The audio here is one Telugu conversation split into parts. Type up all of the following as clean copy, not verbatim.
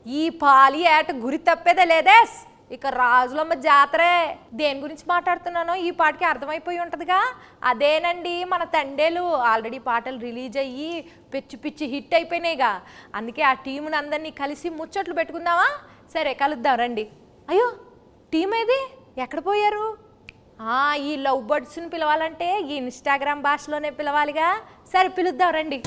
ఈ పాలి ఏట గురి తప్పేదే లేదే. ఇక రాజులమ్మ జాతరే. దేని గురించి మాట్లాడుతున్నానో ఈ పాటకి అర్థమైపోయి ఉంటుందిగా. అదేనండి మన తండేలు. ఆల్రెడీ పాటలు రిలీజ్ అయ్యి పిచ్చి పిచ్చి హిట్ అయిపోయినాయిగా. అందుకే ఆ టీముని అందరినీ కలిసి ముచ్చట్లు పెట్టుకుందామా? సరే కలుద్దాం రండి. అయ్యో టీం ఏది, ఎక్కడ పోయారు? ఈ లవ్ బర్డ్స్ని పిలవాలంటే ఈ ఇన్స్టాగ్రామ్ భాషలోనే పిలవాలిగా. సరే పిలుద్దాం రండి.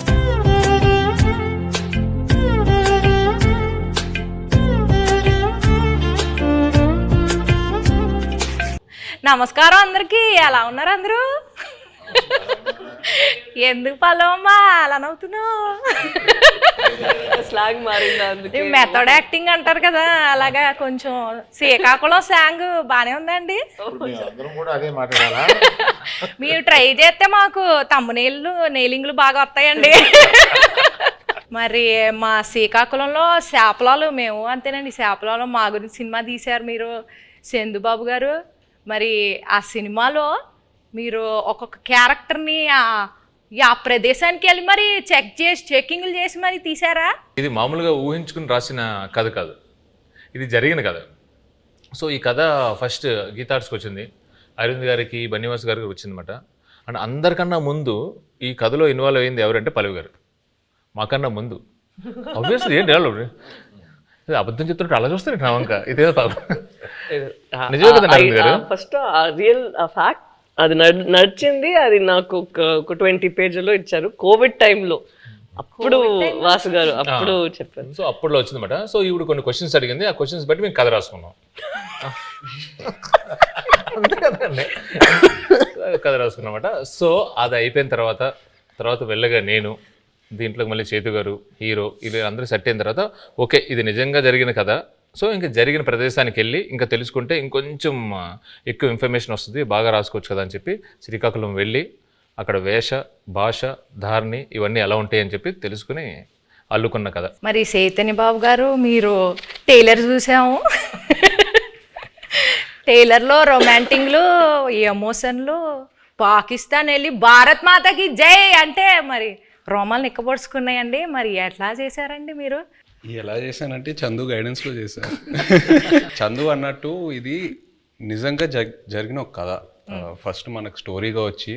నమస్కారం అందరికీ. ఎలా ఉన్నారు అందరూ? ఎందుకు పల్లవమ్మా అలా నవ్వుతున్నావు? స్లాంగ్ మారింది, మెథడ్ యాక్టింగ్ అంటారు కదా, అలాగా కొంచెం శ్రీకాకుళం స్లాంగ్ బానే ఉందండి. మీరు ట్రై చేస్తే మాకు తమ్మునీళ్ళు నెయిలింగ్లు బాగా వస్తాయండి. మరి మా శ్రీకాకుళంలో శాపలాలు మేము అంతేనండి. శాపలాలు మా గురించి సినిమా తీశారు మీరు, చందుబాబు గారు. మరి ఆ సినిమాలో మీరు ఒక్కొక్క క్యారెక్టర్ని ఆ ప్రదేశానికి వెళ్ళి మరి చెక్కింగ్లు చేసి మరి తీసారా? ఇది మామూలుగా ఊహించుకుని రాసిన కథ కాదు, ఇది జరిగిన కథ. సో ఈ కథ ఫస్ట్ గీతార్ట్స్కి వచ్చింది, అరవింద్ గారికి, బన్నివాస్ గారికి వచ్చిందన్నమాట. అండ్ అందరికన్నా ముందు ఈ కథలో ఇన్వాల్వ్ అయింది ఎవరంటే పల్లవి గారు. మాకన్నా ముందు ఆబ్వియస్లీ ఏంటి అబద్ధం చెప్తుంటే అలా చూస్తారు నా వంక. ఇదేదో నిజమే కదండి అరవింద్ గారు. ఫస్ట్ రియల్ ఫ్యాక్ట్ అది నడిచింది. అది నాకు ఒక 20 పేజీలో ఇచ్చారు కోవిడ్ టైంలో. అప్పుడు వాసు గారు అప్పుడు చెప్పారు. సో అప్పుడులో వచ్చిందన్నమాట. సో ఈవిడ కొన్ని క్వశ్చన్స్ అడిగింది, ఆ క్వశ్చన్స్ బట్టి మేము కథ రాసుకున్నాం. కథ రాసుకున్నమాట. సో అది అయిపోయిన తర్వాత వెళ్ళగా నేను దీంట్లోకి మళ్ళీ చేతు గారు హీరో ఇది అందరూ సెట్ అయిన తర్వాత ఓకే ఇది నిజంగా జరిగిన కథ. సో ఇంకా జరిగిన ప్రదేశానికి వెళ్ళి ఇంకా తెలుసుకుంటే ఇంకొంచెం ఎక్కువ ఇన్ఫర్మేషన్ వస్తుంది, బాగా రాసుకోవచ్చు కదా అని చెప్పి శ్రీకాకుళం వెళ్ళి అక్కడ వేష భాష ధారణి ఇవన్నీ ఎలా ఉంటాయి అని చెప్పి తెలుసుకుని అల్లుకున్న కథ. మరి చైతన్య బాబు గారు మీరు టైలర్ చూసాము. టైలర్లో రొమాంటిక్లు, ఎమోషన్లు, పాకిస్తాన్ వెళ్ళి భారత్ మాతకి జై అంటే మరి రోమాలు నిక్కబొడుచుకున్నాయండి. మరి ఎట్లా చేశారండి మీరు? ఎలా చేశానంటే చందు గైడెన్స్లో చేశాను. చందు అన్నట్టు ఇది నిజంగా జరిగిన ఒక కథ. ఫస్ట్ మనకు స్టోరీగా వచ్చి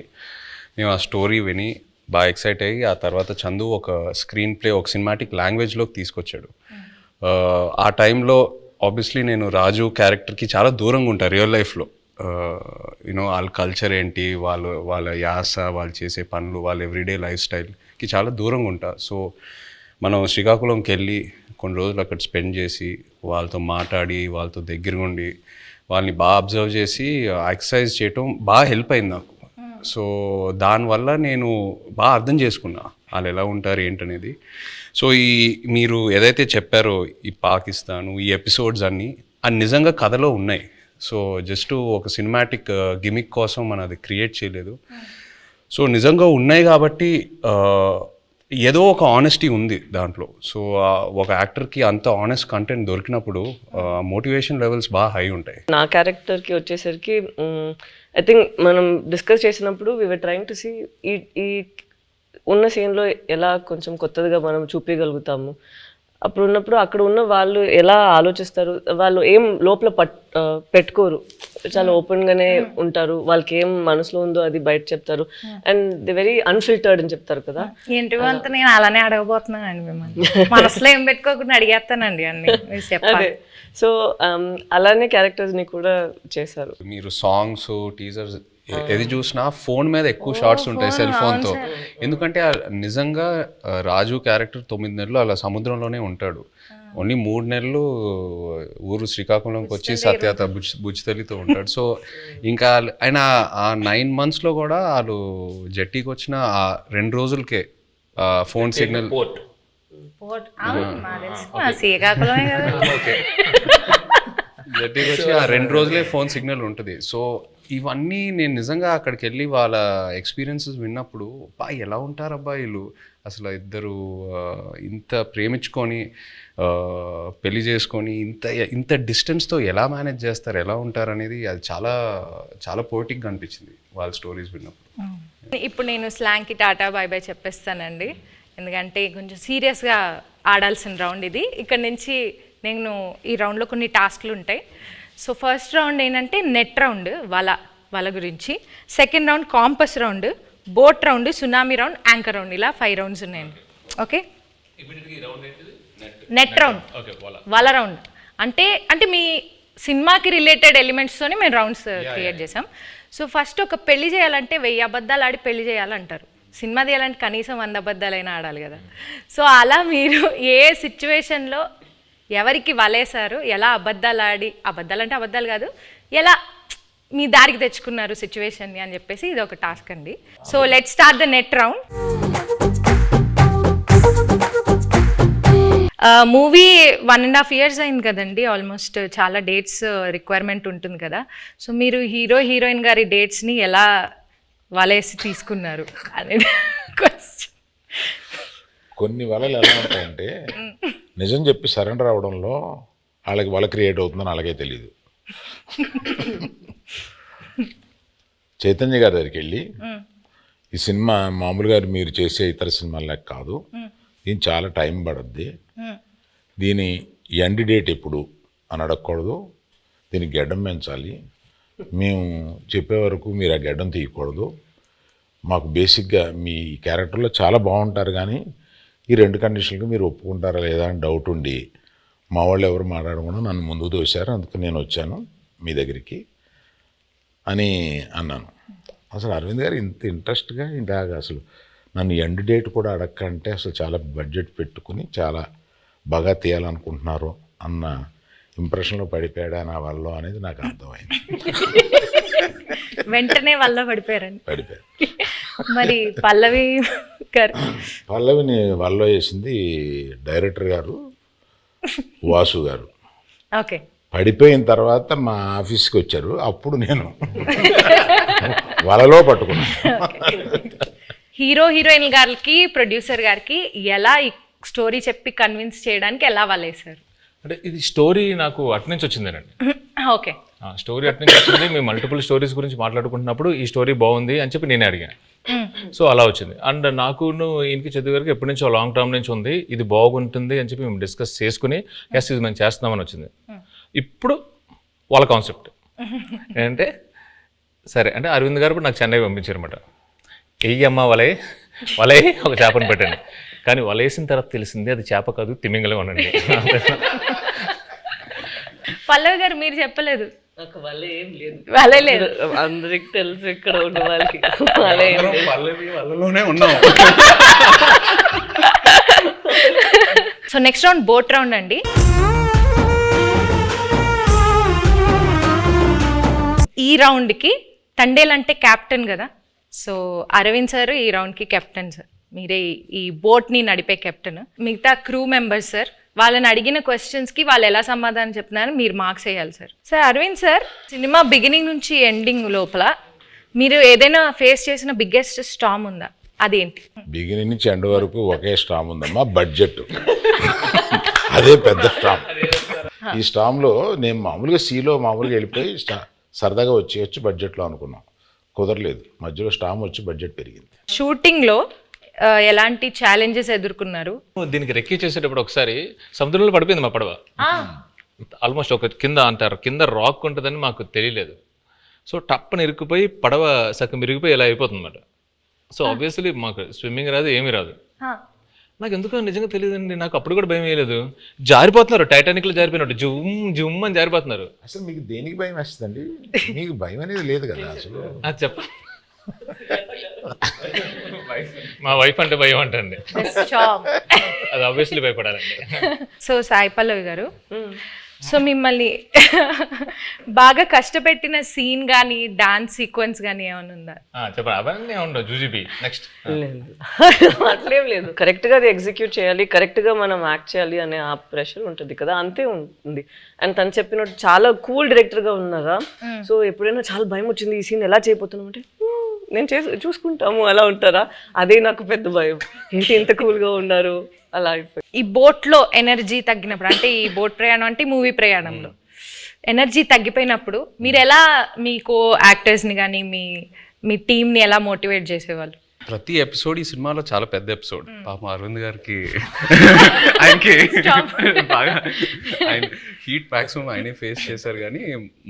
మేము ఆ స్టోరీ విని బాగా ఎక్సైట్ అయ్యి ఆ తర్వాత చందు ఒక స్క్రీన్ ప్లే ఒక సినిమాటిక్ లాంగ్వేజ్లోకి తీసుకొచ్చాడు. ఆ టైంలో ఆబ్వియస్లీ నేను రాజు క్యారెక్టర్కి చాలా దూరంగా ఉంటాను రియల్ లైఫ్లో. యూనో వాళ్ళ కల్చర్ ఏంటి, వాళ్ళ యాస, వాళ్ళు చేసే పనులు, వాళ్ళ ఎవ్రీడే లైఫ్ స్టైల్కి చాలా దూరంగా ఉంటా. సో మనం శ్రీకాకుళంకి వెళ్ళి కొన్ని రోజులు అక్కడ స్పెండ్ చేసి వాళ్ళతో మాట్లాడి వాళ్ళతో దగ్గరగా ఉండి వాళ్ళని బాగా అబ్జర్వ్ చేసి ఎక్సర్సైజ్ చేయటం బాగా హెల్ప్ అయింది నాకు. సో దానివల్ల నేను బాగా అర్థం చేసుకున్నా వాళ్ళు ఎలా ఉంటారు ఏంటనేది. సో మీరు ఏదైతే చెప్పారో ఈ పాకిస్తాను ఈ ఎపిసోడ్స్ అన్నీ అది నిజంగా కథలో ఉన్నాయి. సో జస్ట్ ఒక సినిమాటిక్ గిమిక్ కోసం మనం అది క్రియేట్ చేయలేదు. సో నిజంగా ఉన్నాయి కాబట్టి ఏదో ఒక ఆనెస్టీ ఉంది దాంట్లో. సో ఒక యాక్టర్కి అంత ఆనెస్ట్ కంటెంట్ దొరికినప్పుడు మోటివేషన్ లెవెల్స్ బాగా హై ఉంటాయి. నా క్యారెక్టర్కి వచ్చేసరికి ఐ థింక్ మనం డిస్కస్ చేసినప్పుడు we were trying to see ఈ ఉన్న సీన్లో ఎలా కొంచెం కొత్తదిగా మనం చూపించగలుగుతాము. అప్పుడు ఉన్నప్పుడు అక్కడ ఉన్న వాళ్ళు ఎలా ఆలోచిస్తారు, వాళ్ళు ఏం లోపల పెట్టుకోరు, చాలా ఓపెన్గానే ఉంటారు. వాళ్ళకి ఏం మనసులో ఉందో అది బయట చెప్తారు. అండ్ ది వెరీ అన్ఫిల్టర్డ్ అని చెప్తారు కదా. ఏంటి అంత నేను అలానే అడగబోతున్నానండి మిమ్మల్ని. మనసులో ఏం పెట్టుకోకుండా అడిగేస్తానండి అన్ని. అదే సో అలానే క్యారెక్టర్స్ని కూడా చేశారు. మీరు సాంగ్స్ టీజర్స్ ఏది చూసినా ఫోన్ మీద ఎక్కువ షార్ట్స్ ఉంటాయి సెల్ ఫోన్తో. ఎందుకంటే నిజంగా రాజు క్యారెక్టర్ 9 నెలలు అలా సముద్రంలోనే ఉంటాడు. ఓన్లీ 3 నెలలు ఊరు శ్రీకాకుళంకి వచ్చి సత్యత బుజ్జితల్లితో ఉంటాడు. సో ఇంకా ఆయన ఆ 9 monthsలో కూడా వాళ్ళు జట్టీకి వచ్చిన ఆ 2 రోజులకే ఫోన్ సిగ్నల్ జట్టీకి వచ్చి ఆ 2 రోజులే ఫోన్ సిగ్నల్ ఉంటుంది. సో ఇవన్నీ నేను నిజంగా అక్కడికి వెళ్ళి వాళ్ళ ఎక్స్పీరియన్సెస్ విన్నప్పుడు ఎలా ఉంటారు అబ్బాయిలు అసలు ఇద్దరు ఇంత ప్రేమించుకొని పెళ్లి చేసుకొని ఇంత డిస్టెన్స్తో ఎలా మేనేజ్ చేస్తారు, ఎలా ఉంటారు అనేది అది చాలా చాలా పోయిటిక్గా అనిపించింది వాళ్ళ స్టోరీస్ విన్నప్పుడు. ఇప్పుడు నేను స్లాంగ్కి టాటా బాయ్ బాయ్ చెప్పేస్తానండి, ఎందుకంటే కొంచెం సీరియస్గా ఆడాల్సిన రౌండ్ ఇది. ఇక్కడ నుంచి నేను ఈ రౌండ్లో కొన్ని టాస్క్లు ఉంటాయి. సో ఫస్ట్ రౌండ్ ఏంటంటే నెట్ రౌండ్, వల గురించి. Second round campus round, boat round, tsunami round, anchor round, ఇలా 5 రౌండ్స్ ఉన్నాయండి. ఓకే, నెట్ రౌండ్, వల రౌండ్ అంటే మీ సినిమాకి రిలేటెడ్ ఎలిమెంట్స్తోనే మేము రౌండ్స్ క్రియేట్ చేసాం. సో ఫస్ట్ ఒక పెళ్లి చేయాలంటే 1000 అబద్ధాలు ఆడి పెళ్లి చేయాలంటారు. సినిమా తీయాలంటే కనీసం 100 అబద్ధాలైనా ఆడాలి కదా. సో అలా మీరు ఏ సిచ్యువేషన్లో ఎవరికి వలేశారు, ఎలా అబద్ధాలు ఆడి, అబద్ధాలు అంటే అబద్ధాలు కాదు, ఎలా మీ దారికి తెచ్చుకున్నారు సిచ్యువేషన్ని అని చెప్పేసి ఇది ఒక టాస్క్ అండి. So let start the net round. Movie 1.5 years అయింది కదండి, ఆల్మోస్ట్ చాలా డేట్స్ రిక్వైర్మెంట్ ఉంటుంది కదా. సో మీరు హీరోయిన్ గారి డేట్స్ని ఎలా వలేసి తీసుకున్నారు అనేది క్వశ్చన్. కొన్ని వలలు ఎలా ఉంటాయంటే నిజం చెప్పి సరెండర్ అవడంలో వాళ్ళకి వల క్రియేట్ అవుతుందని అలాగే తెలియదు. చైతన్య గారి దగ్గరికి వెళ్ళి ఈ సినిమా మామూలుగా మీరు చేసే ఇతర సినిమాలకు కాదు, దీని చాలా టైం పడుద్ది, దీని ఎండ్ డేట్ ఎప్పుడు అని అడగకూడదు, దీనికి గడ్డం పెంచాలి, మేము చెప్పే వరకు మీరు ఆ గడ్డం తీయకూడదు, మాకు బేసిక్గా మీ క్యారెక్టర్లో చాలా బాగుంటారు కానీ ఈ 2 కండిషన్లకు మీరు ఒప్పుకుంటారా లేదా అని డౌట్ ఉండి మా వాళ్ళు ఎవరు మాట్లాడకుండా నన్ను ముందుకు తోశారు, అందుకు నేను వచ్చాను మీ దగ్గరికి అని అన్నాను. అసలు అరవింద్ గారు ఇంత ఇంట్రెస్ట్గా ఇలాగ అసలు నన్ను ఎండ్ డేట్ కూడా అడగకంటే అసలు చాలా బడ్జెట్ పెట్టుకుని చాలా బాగా తీయాలనుకుంటున్నారు అన్న ఇంప్రెషన్లో పడిపోయాడా నా వల్ల అనేది నాకు అర్థమైంది. వెంటనే వల్ల పడిపోయారండి. పడిపోయారు. మరి పల్లవిని వల్ల వేసింది డైరెక్టర్ గారు వాసు గారు. ఓకే, పడిపోయిన తర్వాత మా ఆఫీస్కి వచ్చారు, అప్పుడు నేను వలలో పట్టుకున్నాను. హీరోయిన్ గారికి ప్రొడ్యూసర్ గారికి ఎలా ఈ స్టోరీ చెప్పి కన్విన్స్ చేయడానికి ఎలా వలేశారు? అంటే ఇది స్టోరీ నాకు అట్నుంచి వచ్చిందేనండి. ఓకే, స్టోరీ అట్నుంచి వచ్చింది. మేము మల్టిపుల్ స్టోరీస్ గురించి మాట్లాడుకుంటున్నప్పుడు ఈ స్టోరీ బాగుంది అని చెప్పి నేనే అడిగాను. సో అలా వచ్చింది. అండ్ నాకును ఈయనకి చదువు గారికి ఎప్పటి నుంచో లాంగ్ టర్మ్ నుంచి ఉంది, ఇది బాగుంటుంది అని చెప్పి మేము డిస్కస్ చేసుకుని ఎస్ ఇది మేము చేస్తున్నామని వచ్చింది. ఇప్పుడు వాళ్ళ కాన్సెప్ట్ ఏంటంటే సరే అంటే అరవింద్ గారు కూడా నాకు చెన్నై పంపించారు అనమాట. వెయ్యమ్మ వలే ఒక చేపను పెట్టండి, కానీ వలేసిన తర్వాత తెలిసింది అది చేప కాదు తిమింగలం అనండి. పల్లవి గారు మీరు చెప్పలేదు. నాకు వల్ల ఏం లేదు, వలే లేదు, అందరికి తెలుసు ఇక్కడ ఉన్న వాళ్ళకి వల్ల ఏం లేదు. వాళ్ళలోనే ఉన్నాం. So next round boat round అండి. ఈ రౌండ్కి తండేల్ అంటే క్యాప్టెన్ కదా, సో అరవింద్ సార్ ఈ రౌండ్కి కెప్టెన్ సార్, మీరే ఈ బోట్ని నడిపే కెప్టెన్. మిగతా క్రూ మెంబర్స్ సార్, వాళ్ళని అడిగిన క్వశ్చన్స్కి వాళ్ళు ఎలా సమాధానం చెప్తున్నారో మీరు మార్క్స్ వేయాలి sir. Sir Aravind sir, cinema beginning నుంచి ఎండింగ్ లోపల మీరు ఏదైనా ఫేస్ చేసిన బిగ్గెస్ట్ స్టామ్ ఉందా? అదేంటి? బిగినింగ్ నుంచి ఎండ్ వరకు ఒకే స్టామ్ ఉందమ్మా, బడ్జెట్. అదే పెద్ద స్టామ్. ఈ స్టామ్లో నేను మామూలుగా సీలో మామూలుగా వెళ్ళిపోయి సరదాగా వచ్చి బడ్జెట్లో అనుకున్నాం, కుదరలేదు. మధ్యలో స్టామ్ వచ్చి బడ్జెట్ పెరిగింది. షూటింగ్లో ఎలాంటి ఛాలెంజెస్ ఎదుర్కొన్నారు? దీనికి రెక్కి చేసేటప్పుడు ఒకసారి సముద్రంలో పడిపోయింది మా పడవ. ఆల్మోస్ట్ ఒక కింద రాక్ ఉంటుందని మాకు తెలియలేదు. సో టప్పని ఇరుక్కుపోయి పడవ సగం ఇరిగిపోయి ఇలా అయిపోతుంది అన్నమాట. సో ఆబ్వియస్లీ మాకు స్విమ్మింగ్ రాదు, ఏమీ రాదు. నాకు ఎందుకో నిజంగా తెలియదండి, నాకు అప్పుడు కూడా భయం వేయలేదు. జారిపోతున్నారు, టైటానిక్లో జారిపోయినట్టు జుమ్ అని జారిపోతున్నారు. అసలు మీకు దేనికి భయం వేస్తుందండి? మీకు భయం అనేది లేదు కదా అసలు. అది చెప్ప మా వైఫ్ అంటే భయం అంటండి, అది ఆబ్వియస్లీ భయపడాలండి. సో సాయి పల్లవి గారు, సో మిమ్మల్ని బాగా కష్టపెట్టిన సీన్ కానీ డాన్స్ సీక్వెన్స్ కానీ ఏమైనా ఉందా? చెప్పండి. అవన్నీ ఉండవు. జూజీబీ నెక్స్ట్ అట్లేం లేదు. కరెక్ట్గా అది ఎగ్జిక్యూట్ చేయాలి, కరెక్ట్గా మనం యాక్ట్ చేయాలి అనే ఆ ప్రెషర్ ఉంటుంది కదా, అంతే ఉంటుంది. అండ్ తను చెప్పినట్టు చాలా కూల్ డైరెక్టర్గా ఉన్నారా. సో ఎప్పుడైనా చాలా భయం వచ్చింది ఈ సీన్ ఎలా చేయబోతున్నాం అంటే నేను చూసుకుంటాము అలా ఉంటారా, అదే నాకు పెద్ద భయం. ఏంటి ఇంత కూల్గా ఉన్నారు అలా అయిపోయి. ఈ బోట్లో ఎనర్జీ తగ్గినప్పుడు, అంటే ఈ బోట్ ప్రయాణం అంటే మూవీ ప్రయాణంలో ఎనర్జీ తగ్గిపోయినప్పుడు మీరు ఎలా మీ కో యాక్టర్స్ని కానీ మీ టీంని ఎలా మోటివేట్ చేసేవాళ్ళు? ప్రతి ఎపిసోడ్ ఈ సినిమాలో చాలా పెద్ద ఎపిసోడ్. పాపం అరవింద్ గారికి ఆయనకి బాగా ఆయన హీట్ మ్యాక్సిమం ఆయనే ఫేస్ చేశారు. కానీ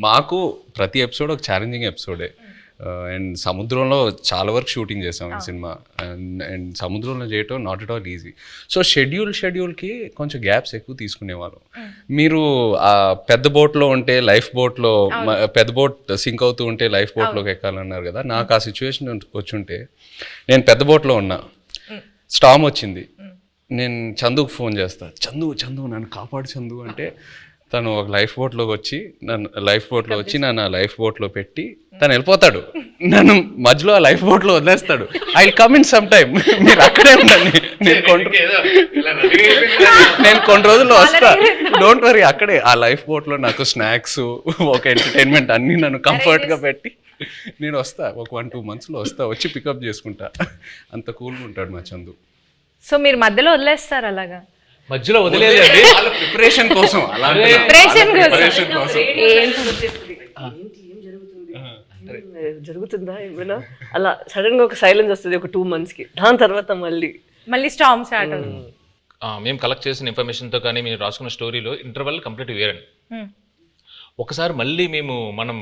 మాకు ప్రతి ఎపిసోడ్ ఒక ఛాలెంజింగ్ ఎపిసోడే. అండ్ సముద్రంలో చాలా వరకు షూటింగ్ చేసాం ఈ సినిమా. అండ్ సముద్రంలో చేయటం not at all easy. So షెడ్యూల్కి కొంచెం గ్యాప్స్ ఎక్కువ తీసుకునేవాళ్ళం. మీరు ఆ పెద్ద బోట్లో ఉంటే లైఫ్ బోట్లో, పెద్ద బోట్ సింక్ అవుతూ ఉంటే లైఫ్ బోట్లోకి ఎక్కాలన్నారు కదా. నాకు ఆ సిచ్యువేషన్ వచ్చుంటే, నేను పెద్ద బోట్లో ఉన్నా, స్టామ్ వచ్చింది, నేను చందుకు ఫోన్ చేస్తా, చందు నన్ను కాపాడు చందు అంటే, తను ఒక లైఫ్ బోట్లోకి వచ్చి నన్ను లైఫ్ బోట్లో పెట్టి తను వెళ్ళిపోతాడు. నన్ను మధ్యలో ఆ లైఫ్ బోట్లో వదిలేస్తాడు. I will come in some time, మీరు అక్కడే ఉండండి, నేను కొన్ని రోజుల్లో వస్తా, డోంట్ వరీ. అక్కడే ఆ లైఫ్ బోట్లో నాకు స్నాక్స్, ఒక ఎంటర్టైన్మెంట్ అన్నీ నన్ను కంఫర్ట్గా పెట్టి నేను వస్తా. ఒక 1-2 monthsలో వస్తా, వచ్చి పికప్ చేసుకుంటా. అంత కూల్గా ఉంటాడు మా చందు. సో మీరు మధ్యలో వదిలేస్తారు అలాగా? మధ్యలో వదిలేదండి, ప్రిపరేషన్ కోసం, జరుగుతుందా ఏమైనా అలా సడన్ గా ఒక సైలెన్స్ వస్తుంది ఒక 2 monthsకి. దాని తర్వాత మళ్ళీ స్టార్మ్ స్టార్ట్ అవుతుంది. మేము కలెక్ట్ చేసిన ఇన్ఫర్మేషన్తో కానీ మేము రాసుకున్న స్టోరీలో ఇంటర్వల్ కంప్లీట్ వేరండి. ఒకసారి మళ్ళీ మనం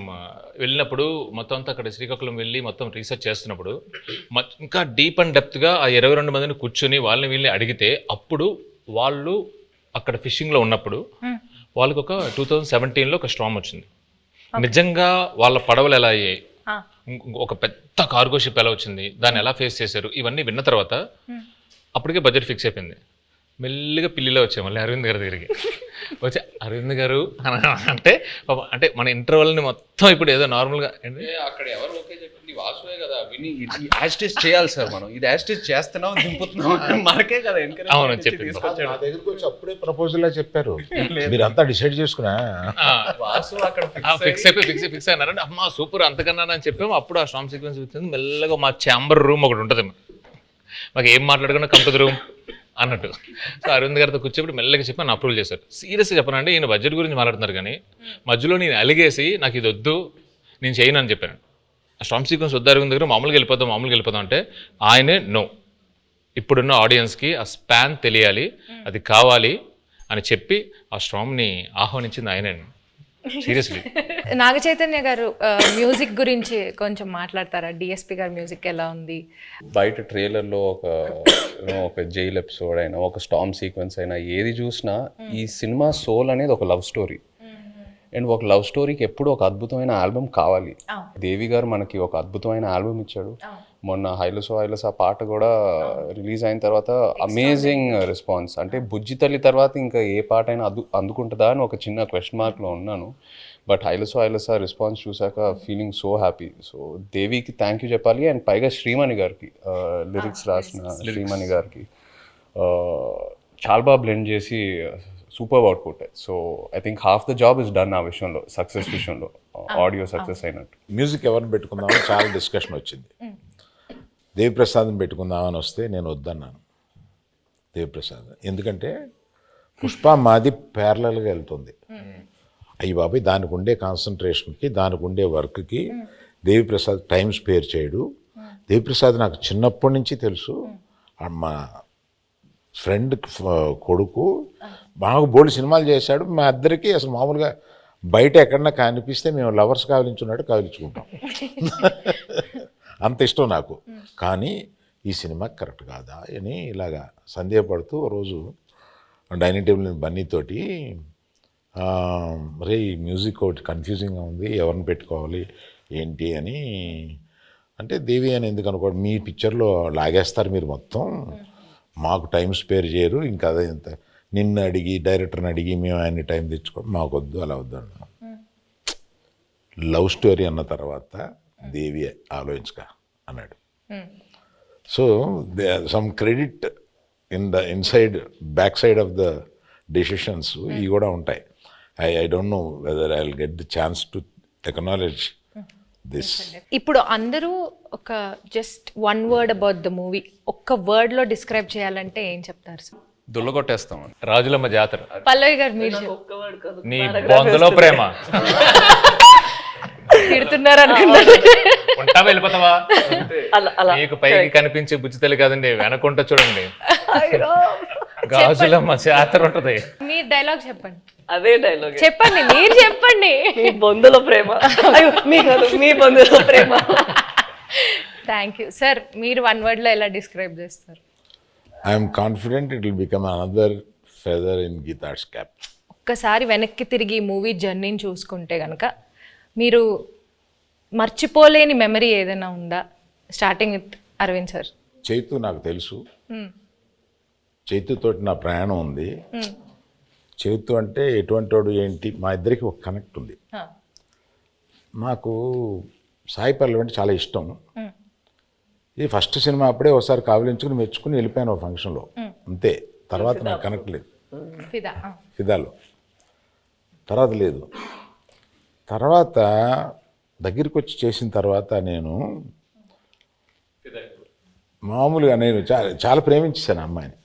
వెళ్ళినప్పుడు మొత్తం అంతా అక్కడ శ్రీకాకుళం వెళ్ళి మొత్తం రీసెర్చ్ చేస్తున్నప్పుడు ఇంకా డీప్ అండ్ డెప్త్గా ఆ 22 మందిని కూర్చొని వాళ్ళని వీళ్ళని అడిగితే, అప్పుడు వాళ్ళు అక్కడ ఫిషింగ్లో ఉన్నప్పుడు వాళ్ళకి ఒక 2017లో ఒక స్టార్మ్ వచ్చింది. నిజంగా వాళ్ళ పడవలు ఎలా అయ్యాయి, ఒక పెద్ద కార్గో షిప్ ఎలా వచ్చింది, దాన్ని ఎలా ఫేస్ చేశారు, ఇవన్నీ విన్న తర్వాత అప్పటికే బడ్జెట్ ఫిక్స్ అయిపోయింది. మెల్లిగా పిల్లిలో వచ్చాయి మళ్ళీ అరవింద్ గారి దగ్గరికి వచ్చి, అరవింద్ గారు అంటే మన ఇంటర్వల్ని మొత్తం ఇప్పుడు ఏదో నార్మల్గా అక్కడ ఎవరు ఓకే చెప్పింది వాసువే కదా, విని యాస్టేజ్ చేయాలి సార్, మనం ఇది యాస్టేజ్ చేస్తున్నాం దింపుతున్నాం మనకే కదా. అవును చెప్పింది. నా దగ్గరికి వచ్చి అప్పుడే ప్రపోజల్ చెప్పారు, మీరంతా డిసైడ్ చేసుకున్నా వాసు అక్కడ ఫిక్స్ అయినారంటే, అమ్మా సూపర్ అంతకన్నా అని చెప్పాము. అప్పుడు ఆ స్టార్మ్ సీక్వెన్స్ వచ్చింది. మెల్లగా మా ఛాంబర్ రూమ్ ఒకటి ఉంటుంది, మాకు ఏం మాట్లాడుకున్నా కమ్ టు ది రూమ్ అన్నట్టు. సో అరవింద్ గారితో కూర్చోబెట్టి మెల్లగా చెప్పి నన్ను అప్రూవల్ చేశారు. సీరియస్గా చెప్పనండి, ఈయన బడ్జెట్ గురించి మాట్లాడుతున్నారు కానీ మధ్యలో నేను అలిగేసి నాకు ఇది వద్దు నేను చేయను అని చెప్పాను. ఆ స్టార్మ్ సీక్వెన్స్ వద్దు అరవింద్ దగ్గర, మామూలుగా వెళ్ళిపోదాం అంటే ఆయనే నో, ఇప్పుడున్న ఆడియన్స్కి ఆ స్పాన్ తెలియాలి, అది కావాలి అని చెప్పి ఆ స్టార్మ్ని ఆహ్వానించింది ఆయనే. సీరియస్లీ. నాగ చైతన్య గారు మ్యూజిక్ గురించి కొంచెం మాట్లాడతారా? డిఎస్పి గారి మ్యూజిక్ ఎలా ఉంది? బయట ట్రైలర్లో ఒక జైల్ ఎపిసోడ్ అయినా, ఒక స్టార్మ్ సీక్వెన్స్ అయినా, ఏది చూసినా ఈ సినిమా సోల్ అనేది ఒక లవ్ స్టోరీ. అండ్ ఒక లవ్ స్టోరీకి ఎప్పుడు ఒక అద్భుతమైన ఆల్బమ్ కావాలి. దేవి గారు మనకి ఒక అద్భుతమైన ఆల్బమ్ ఇచ్చాడు. మొన్న హైలసో ఆ పాట కూడా రిలీజ్ అయిన తర్వాత అమేజింగ్ రెస్పాన్స్. అంటే బుజ్జి తల్లి తర్వాత ఇంకా ఏ పాట అయినా అందుకుంటుందా అని ఒక చిన్న క్వశ్చన్ మార్క్లో ఉన్నాను. బట్ హైలసో రెస్పాన్స్ చూసాక ఫీలింగ్ సో హ్యాపీ. సో దేవికి థ్యాంక్ యూ చెప్పాలి. అండ్ పైగా శ్రీమణి గారికి, లిరిక్స్ రాసిన శ్రీమణి గారికి చాలా బాగా బ్లెండ్ చేసి super output. So I think half the job is done ఆ విషయంలో, సక్సెస్ విషయంలో, ఆడియో సక్సెస్ అయినట్టు. మ్యూజిక్ ఎవరిని పెట్టుకుందామని చాలా డిస్కషన్ వచ్చింది. దేవిప్రసాద్ని పెట్టుకుందామని వస్తే నేను వద్దన్నాను దేవిప్రసాద్. ఎందుకంటే పుష్ప మాది ప్యారలల్గా వెళ్తుంది. అయ్యి బాబాయ్, దానికి ఉండే కాన్సన్ట్రేషన్కి, దానికి ఉండే వర్క్కి దేవిప్రసాద్ టైం స్పేర్ చేయడు. దేవిప్రసాద్ నాకు చిన్నప్పటి నుంచి తెలుసు. మా ఫ్రెండ్ కొడుకు బాగా బోల్డ్ సినిమాలు చేశాడు. మా ఇద్దరికి అసలు మామూలుగా బయట ఎక్కడన్నా కనిపిస్తే మేము లవర్స్ కావలించున్నట్టు కావలించుకుంటాం. అంత ఇష్టం నాకు. కానీ ఈ సినిమా కరెక్ట్ కాదా అని ఇలాగా సందేహపడుతూ రోజు డైనింగ్ టేబుల్ బన్నీతోటి, రే ఈ మ్యూజిక్ ఒకటి కన్ఫ్యూజింగ్గా ఉంది, ఎవరిని పెట్టుకోవాలి ఏంటి అని అంటే, దేవి అని ఎందుకు అనుకోండి, మీ పిక్చర్లో లాగేస్తారు మీరు మొత్తం, మాకు టైం స్పేర్ చేయరు, ఇంకా అదే ఇంత నిన్ను అడిగి డైరెక్టర్ని అడిగి మేము ఆయన్ని టైం తెచ్చుకోండి, మాకు వద్దు, అలా వద్దు అన్నాను. లవ్ స్టోరీ అన్న తర్వాత దేవి ఆలోచించక అన్నాడు. So some credit inside back side of the decisions ఇవి కూడా ఉంటాయి. I don't know whether I will get the chance to acknowledge this. ఇప్పుడు అందరూ ఒక just one word about the movie ఒక్క వర్డ్ లో డిస్క్రైబ్ చేయాలంటే ఏం చెప్తారు సార్? దుల్లగొట్టేస్తాం. రాజులమ్మ జాతర. పల్లవి గారు మీరు నీ బొందలో ప్రేమ. తిడుతున్నారు అనుకున్నారు. ఉంటావా వెళ్ళిపోతావా? అలా అలా మీకు పైకి కనిపించే బుజ్జితల్లి కాదండి, వెనకుంట చూడండి గాజులమ్మ జాతర ఉంటది. మీ డైలాగ్ చెప్పండి. అదే డైలాగ్, చెప్పండి, మీరు చెప్పండి. మీ బొందుల ప్రేమ. అయ్యో, మీ కాదు, మీ బొందుల ప్రేమ. Thank you sir. మీరు 1 word లో ఎలా డిస్క్రైబ్ చేస్తారు? I'm confident it will become another feather in Geetha's cap. ఒక్కసారి వెనక్కి తిరిగి మూవీ జర్నీని చూసుకుంటే కనుక మీరు మర్చిపోలేని మెమరీ ఏదైనా ఉందా? Starting with Aravind sir. Chaitu నాకు తెలుసు, చైతుతోటి నా ప్రయాణం ఉంది. చైతు అంటే ఎటువంటి వాడు ఏంటి, మా ఇద్దరికి ఒక కనెక్ట్ ఉంది. నాకు సాయి పల్లవి అంటే చాలా ఇష్టం. ఇది ఫస్ట్ సినిమా అప్పుడే ఒకసారి కావలించుకుని మెచ్చుకుని వెళ్ళిపోయాను ఒక ఫంక్షన్లో, అంతే. తర్వాత నాకు కనెక్ట్ లేదు. ఫిదాలో తర్వాత లేదు. తర్వాత దగ్గరికి వచ్చి చేసిన తర్వాత నేను మామూలుగా నేను చాలా ప్రేమించేశాను ఆ అమ్మాయిని.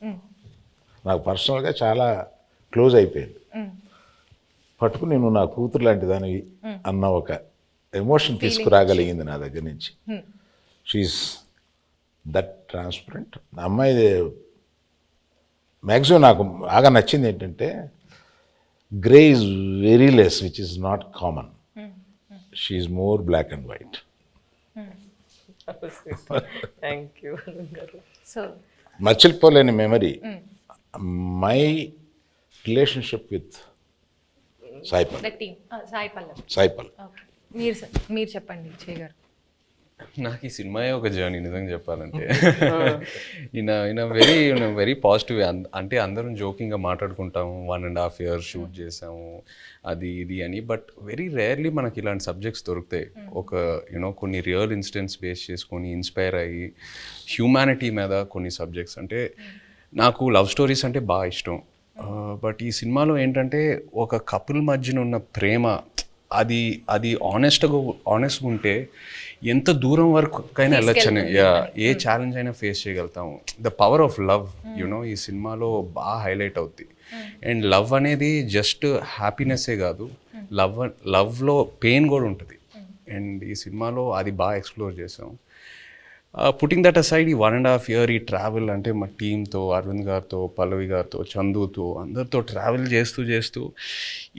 నాకు పర్సనల్గా చాలా క్లోజ్ అయిపోయింది. పట్టుకుని నేను నా కూతురు లాంటి దానివి అన్న ఒక ఎమోషన్ తీసుకురాగలిగింది నా దగ్గర నుంచి. She's that transparent. ఆ అమ్మాయి మ్యాక్సిమం నాకు బాగా నచ్చింది ఏంటంటే grey is very less, which is not common. She is more black and white. Thank you. So మర్చిపోలేని memory my relationship with Saipal. Sai Pallavi. Saipal మీరు చెప్పండి విజయ్ గారు. నాకు ఈ సినిమాయే ఒక జర్నీ నిజంగా చెప్పాలంటే. ఈయన వెరీ పాజిటివ్. అంటే అందరం జోకింగ్గా మాట్లాడుకుంటాము, 1.5 years షూట్ చేసాము అది ఇది అని. బట్ వెరీ రేర్లీ మనకి ఇలాంటి సబ్జెక్ట్స్ దొరుకుతాయి. ఒక కొన్ని రియల్ ఇన్సిడెంట్స్ బేస్ చేసుకొని ఇన్స్పైర్ అయ్యి హ్యూమానిటీ మీద కొన్ని సబ్జెక్ట్స్. అంటే నాకు లవ్ స్టోరీస్ అంటే బాగా ఇష్టం. బట్ ఈ సినిమాలో ఏంటంటే ఒక కపుల్ మధ్యన ఉన్న ప్రేమ అది ఆనెస్ట్గా ఉంటే ఎంత దూరం వరకైనా వెళ్ళొచ్చని, ఏ ఛాలెంజ్ అయినా ఫేస్ చేయగలుగుతాము. ద పవర్ ఆఫ్ లవ్ ఈ సినిమాలో బాగా హైలైట్ అవుద్ది. అండ్ లవ్ అనేది జస్ట్ హ్యాపీనెస్సే కాదు, లవ్లో పెయిన్ కూడా ఉంటుంది. అండ్ ఈ సినిమాలో అది బాగా ఎక్స్ప్లోర్ చేసాం. పుట్టింగ్ దట్ అసైడ్, ఈ 1.5 years ఈ ట్రావెల్ అంటే మా టీంతో, అరవింద్ గారితో, పల్లవి గారితో, చందుతో, అందరితో ట్రావెల్ చేస్తూ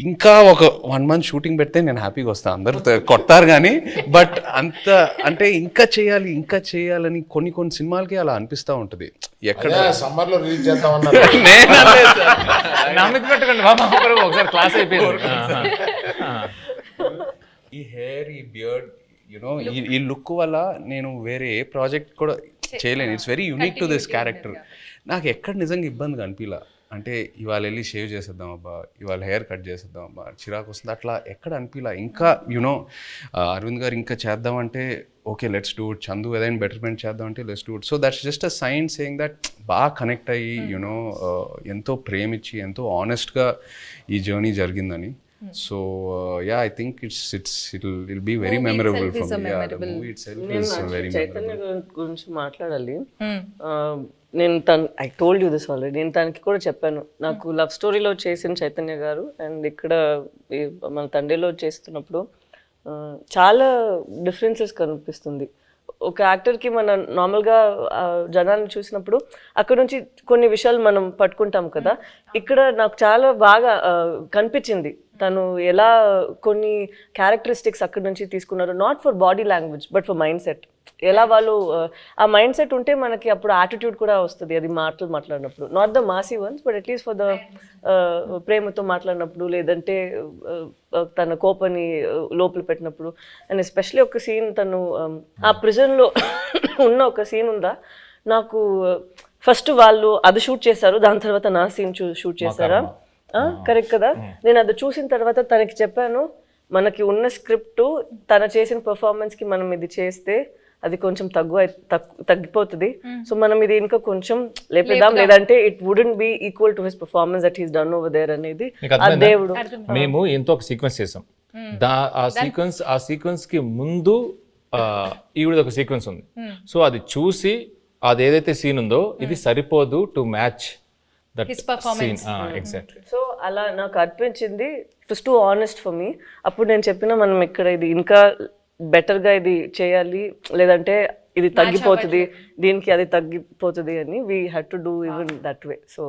ఇంకా ఒక 1 month షూటింగ్ పెడితే నేను హ్యాపీగా వస్తాను. అందరూ కొడతారు కానీ, బట్ అంత అంటే ఇంకా చేయాలని కొన్ని సినిమాలకి అలా అనిపిస్తూ ఉంటుంది. ఎక్కడ సమ్మర్లో రిలీజ్ చేద్దామన్నారు. నమ్మికి పెట్టుకోండి బాబా, ఒకసారి క్లాస్ అయిపోయింది. ఈ హెయిర్, ఈ బియర్డ్, ఈ లుక్ వల్ల నేను వేరే ఏ ప్రాజెక్ట్ కూడా చేయలేను. It's very unique to this character. నాకు ఎక్కడ నిజంగా ఇబ్బందిగా అనిపించలా. అంటే ఇవాళ వెళ్ళి షేవ్ చేసేద్దాం అబ్బా, ఇవాళ హెయిర్ కట్ చేసేద్దాం అబ్బా, చిరాకు వస్తుంది, అట్లా ఎక్కడ అనిపించలా. ఇంకా అరవింద్ గారు ఇంకా చేద్దామంటే okay let's do it, Chandu ఏదైనా బెటర్మెంట్ చేద్దాం అంటే let's do it. So that's just a sign saying that బాగా కనెక్ట్ అయ్యి ఎంతో ప్రేమించి ఎంతో ఆనెస్ట్గా ఈ జర్నీ జరిగిందని. So yeah, I think it'll be very memorable for me. Yeah, the movie itself is very Chaitanya గురించి మాట్లాడాలి. నేను I told you this already. నేను తనకి కూడా చెప్పాను, నాకు లవ్ స్టోరీలో చేసిన చైతన్య గారు అండ్ ఇక్కడ మన తండ్రిలో చేస్తున్నప్పుడు చాలా డిఫరెన్సెస్ కనిపిస్తుంది. ఒక యాక్టర్కి మనం నార్మల్గా జనాన్ని చూసినప్పుడు అక్కడ నుంచి కొన్ని విషయాలు మనం పట్టుకుంటాం కదా. ఇక్కడ నాకు చాలా బాగా కనిపించింది తను ఎలా కొన్ని క్యారెక్టరిస్టిక్స్ అక్కడ నుంచి తీసుకున్నారు. Not for body language but for mind set. ఎలా వాళ్ళు ఆ మైండ్ సెట్ ఉంటే మనకి అప్పుడు యాటిట్యూడ్ కూడా వస్తుంది. అది మాట్లాడినప్పుడు not the Masih once but at least for the ప్రేమతో మాట్లాడినప్పుడు, లేదంటే తన కోపాన్ని లోపల పెట్టినప్పుడు. అండ్ ఎస్పెషలీ ఒక సీన్ తను ఆ ప్రిజన్లో ఉన్న ఒక సీన్ ఉందా, నాకు ఫస్ట్ వాళ్ళు అది షూట్ చేశారు, దాని తర్వాత నా సీన్ షూట్ చేశారా, కరెక్ట్ కదా. నేను అది చూసిన తర్వాత తనకి చెప్పాను, మనకి ఉన్న స్క్రిప్ట్ తన చేసిన పర్ఫార్మెన్స్కి మనం ఇది చేస్తే అది కొంచెం తగ్గిపోతుంది. సో మనం ఇది ఇంకా కొంచెం లేపేద్దాం, లేదంటే it wouldn't be equal to his performance that he's done over there అనేది ఆ దేవుడు. మేము ఎంతో ఒక సీక్వెన్స్ చేసాం. ఆ సీక్వెన్స్ కి ముందు ఈవిడ ఒక సీక్వెన్స్ ఉంది. సో అది చూసి అది ఏదైతే సీన్ ఉందో ఇది సరిపోదు to match that His performance. Exactly. So అలా నాకు అనిపించింది it was two honest for me. అప్పుడు నేను చెప్పిన మనం ఇక్కడ ఇది ఇంకా బెటర్గా ఇది చేయాలి, లేదంటే ఇది తగ్గిపోతుంది, దీనికి అది తగ్గిపోతుంది అని we had to do even that way. So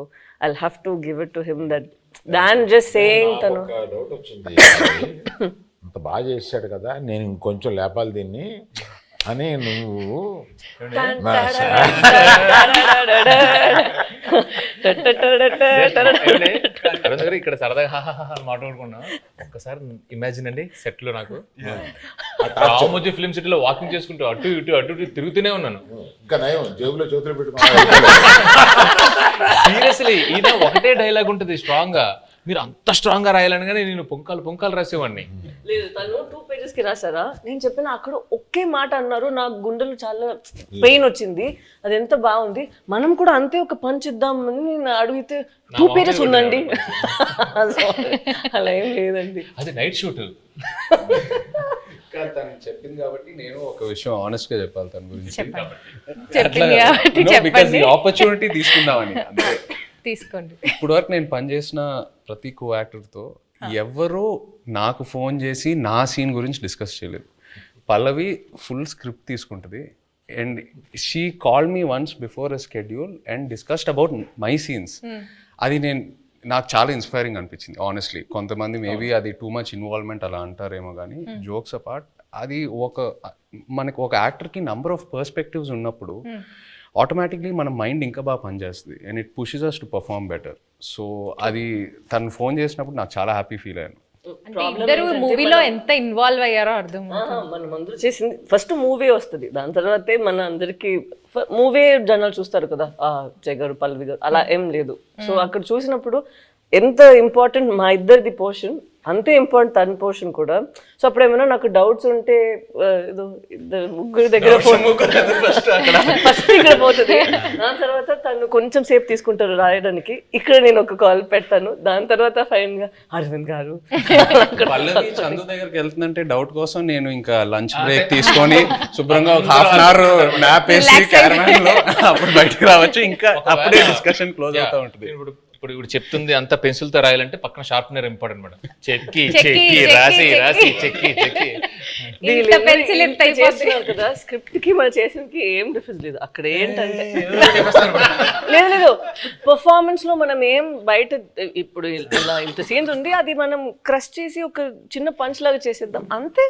I have to give it to him that than just saying తను ఒక డౌట్ వచ్చింది, అంత బాగా చేశాడు కదా నేను ఇంకొంచెం లేపాలి దీన్ని అని నువ్వు అరుణ్ గారు ఇక్కడ సరదాగా హాహాహా మాట్లాడుకున్నాం. ఒక్కసారి ఇమాజిన్ అండి, సెట్ లో నాకు రామోజీ ఫిల్మ్ సిటీలో వాకింగ్ చేసుకుంటూ అటు ఇటు తిరుగుతూనే ఉన్నాను. ఇంకా నయం జేబులో చేతులు పెట్టుకున్నా. సీరియస్లీ ఈయన ఒకటే డైలాగ్ ఉంటుంది స్ట్రాంగ్ గా, మీరు అంత స్ట్రాంగ్ గా రాయాలని కానీ నేను పొంకాలు రాసేవాడిని. లేదు, తను 2 pages కి రాసారా, నేను చెప్పిన అక్కడ ఒకే మాట అన్నారు, నాకు గుండెలు చాలా పెయిన్ వచ్చింది, అది ఎంత బాగుంది, మనం కూడా అంతే ఒక పంచ్ ఇద్దామని నేను అడిగితే 2 pages ఉందండి. అలా ఏం లేదండి, అది నైట్ షూట్. తను చెప్పింది కాబట్టి నేను ఒక విషయం ఆనెస్ట్ గా చెప్పాలి తన గురించి. చెప్పింది కాబట్టి చెప్పండి. ఆపర్చునిటీ తీసుకుందామని అంతే. తీసుకోండి. ఇప్పుడు వరకు నేను పనిచేసిన ప్రతి కో యాక్టర్తో ఎవరో నాకు ఫోన్ చేసి నా సీన్ గురించి డిస్కస్ చేయలేదు. పల్లవి ఫుల్ స్క్రిప్ట్ తీసుకుంటుంది and she call me once before a schedule and discussed about my scenes. అది నాకు చాలా ఇన్స్పైరింగ్ అనిపించింది ఆనెస్ట్లీ. కొంతమంది మేబీ అది టూ మచ్ ఇన్వాల్వ్మెంట్ అలా అంటారేమో కానీ జోక్స్ అపార్ట్ అది మనకు ఒక యాక్టర్కి నంబర్ ఆఫ్ పర్స్పెక్టివ్స్ ఉన్నప్పుడు ఆటోమేటిక్లీ మన మైండ్ ఇంకా బాగా పనిచేస్తుంది and it pushes us to perform better. So అది తను ఫోన్ చేసినప్పుడు నాకు చాలా హ్యాపీ ఫీల్ అయ్యాను. ఇద్దరు మూవీలో ఎంత ఇన్వాల్వ్ అయ్యారో అర్థం. మనం అందరూ చేసింది ఫస్ట్ మూవీ వస్తుంది, దాని తర్వాతే మన అందరికి మూవీ జనాలు చూస్తారు కదా, జయ్ గారు పల్లవి గారు అలా ఏం లేదు. సో అక్కడ చూసినప్పుడు ఎంత ఇంపార్టెంట్ మా ఇద్దరిది పోర్షన్, అంతే ఇంపార్టెంట్ తన పోర్షన్ కూడా. సో అప్పుడు ఏమైనా నాకు డౌట్స్ ఉంటే ఏదో ముగ్గురు దగ్గర ఫస్ట్ ఇక్కడ పోతుంది, దాని తర్వాత తను కొంచెం సేపు తీసుకుంటారు రాయడానికి, ఇక్కడ నేను ఒక కాల్ పెడతాను, దాని తర్వాత ఫైన్ గా అరవింద్ గారు. పల్లవి చందు దగ్గరికి వెళ్తుందంటే డౌట్ కోసం నేను ఇంకా లంచ్ బ్రేక్ తీసుకొని శుభ్రంగా ఒక ½ an hour మ్యాప్ వేసి క్యారవాన్ లో అప్పుడు బయటకు రావచ్చు, ఇంకా అప్పుడే డిస్కషన్ క్లోజ్ అవుతా ఉంటుంది. ఇప్పుడు చెప్తుంది అంత పెన్సిల్ తో రాయాలంటే పక్కన షార్ప్నర్ ఇంపార్టెంట్ మేడం. చెక్కి రాసి చెక్కి కదా, స్క్రిప్ట్ కి మనం చేసినకి ఏం డిఫరెన్స్ లేదు. అక్కడ ఏంటంటే లేదు పర్ఫార్మెన్స్ లో మనం ఏం బయట ఇప్పుడు ఇలా ఇంత సీన్స్ ఉంది, అది మనం క్రష్ చేసి ఒక చిన్న పంచ్ లాగా చేసేద్దాం అంతే.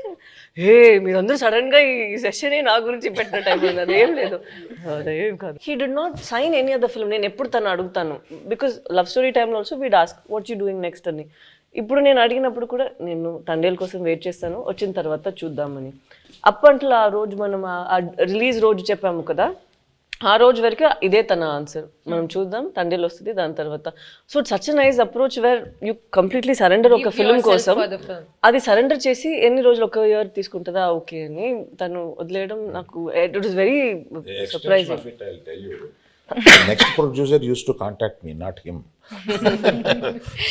మీరందరూ సడన్ గా ఈ సెషన్ నా గురించి పెట్టిన టైం ఉంది, అదేం లేదు, అదేం కాదు. He did not sign any other film. నేను ఎప్పుడు తను అడుగుతాను, బికాస్ లవ్ స్టోరీ టైంలో also we'd ask what you doing next అని. ఇప్పుడు నేను అడిగినప్పుడు కూడా నేను తండేల కోసం వెయిట్ చేస్తాను, వచ్చిన తర్వాత చూద్దామని. అప్పట్లో ఆ రోజు మనం రిలీజ్ రోజు చెప్పాము కదా, ఆ రోజు వరకు ఇదే తన ఆన్సర్, మనం చూద్దాం తండేలు వస్తుంది దాని తర్వాత. So such nice approach where you completely surrender ఒక ఫిల్మ్ కోసం. అది సరెండర్ చేసి ఎన్ని రోజులు, 1 year తీసుకుంటుందా ఓకే అని తను వదిలేయడం నాకు it was very surprising. Next producer use to contact me, not him.